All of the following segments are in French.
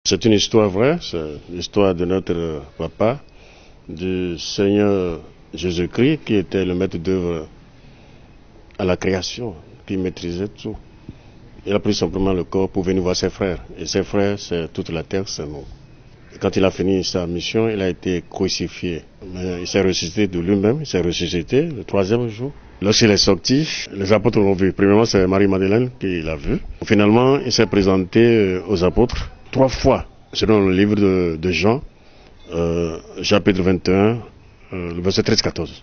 C'est une histoire vraie, c'est l'histoire de notre papa, du Seigneur Jésus-Christ, qui était le maître d'œuvre à la création, qui maîtrisait tout. Il a pris simplement le corps pour venir voir ses frères. Et ses frères, c'est toute la terre, c'est nous. Et quand il a fini sa mission, il a été crucifié. Mais il s'est ressuscité de lui-même, il s'est ressuscité le 3e jour. Lorsqu'il est sorti, les apôtres l'ont vu. Premièrement, c'est Marie-Madeleine qui l'a vu. Finalement, il s'est présenté aux apôtres 3 fois, selon le livre de Jean, chapitre 21, le verset 13-14.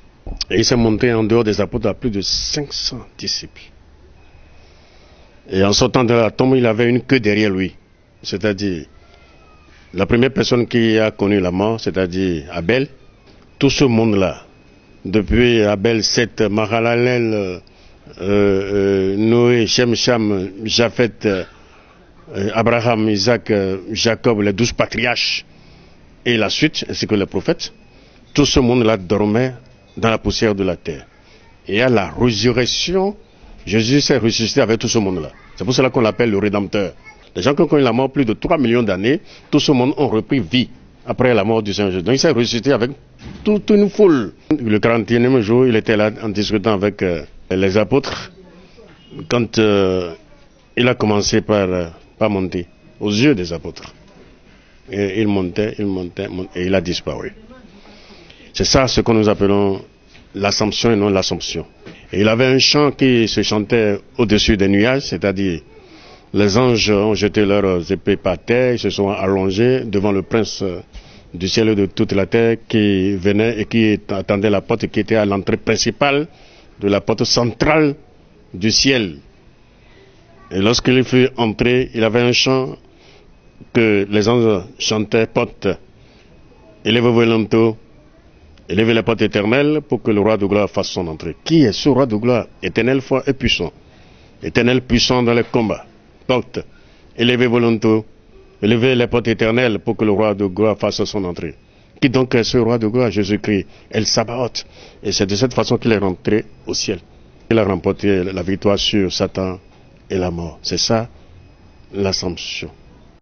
Et il s'est montré en dehors des apôtres à plus de 500 disciples. Et en sortant de la tombe, il avait une queue derrière lui. C'est-à-dire, la première personne qui a connu la mort, c'est-à-dire Abel, tout ce monde-là, depuis Abel, Seth, Mahalalel, Noé, Shem, Cham, Japheth, Abraham, Isaac, Jacob, les 12 patriarches, et la suite, ainsi que les prophètes, tout ce monde-là dormait dans la poussière de la terre. Et à la résurrection, Jésus s'est ressuscité avec tout ce monde-là. C'est pour cela qu'on l'appelle le Rédempteur. Les gens qui ont connu la mort plus de 3 millions d'années, tout ce monde ont repris vie après la mort du Seigneur Jésus. Donc il s'est ressuscité avec toute une foule. Le 41e jour, il était là en discutant avec les apôtres. Quand il a commencé par monter aux yeux des apôtres. Et il montait, et il a disparu. C'est ça ce que nous appelons l'assomption et non l'assomption. Et il avait un chant qui se chantait au-dessus des nuages, c'est-à-dire les anges ont jeté leurs épées par terre, ils se sont allongés devant le prince du ciel et de toute la terre qui venait et qui attendait la porte qui était à l'entrée principale de la porte centrale du ciel. Et lorsqu'il fut entré, il avait un chant que les anges chantaient, porte, élève volonto, élevez la porte éternelle pour que le roi de gloire fasse son entrée. Qui est ce roi de gloire? Éternel fort et puissant. Éternel puissant dans les combats. Porte, élevez volonto, élevez les portes éternelles pour que le roi de gloire fasse son entrée. Qui donc est ce roi de gloire? Jésus-Christ, El Sabaoth. Et c'est de cette façon qu'il est rentré au ciel. Il a remporté la victoire sur Satan et la mort. C'est ça l'assomption.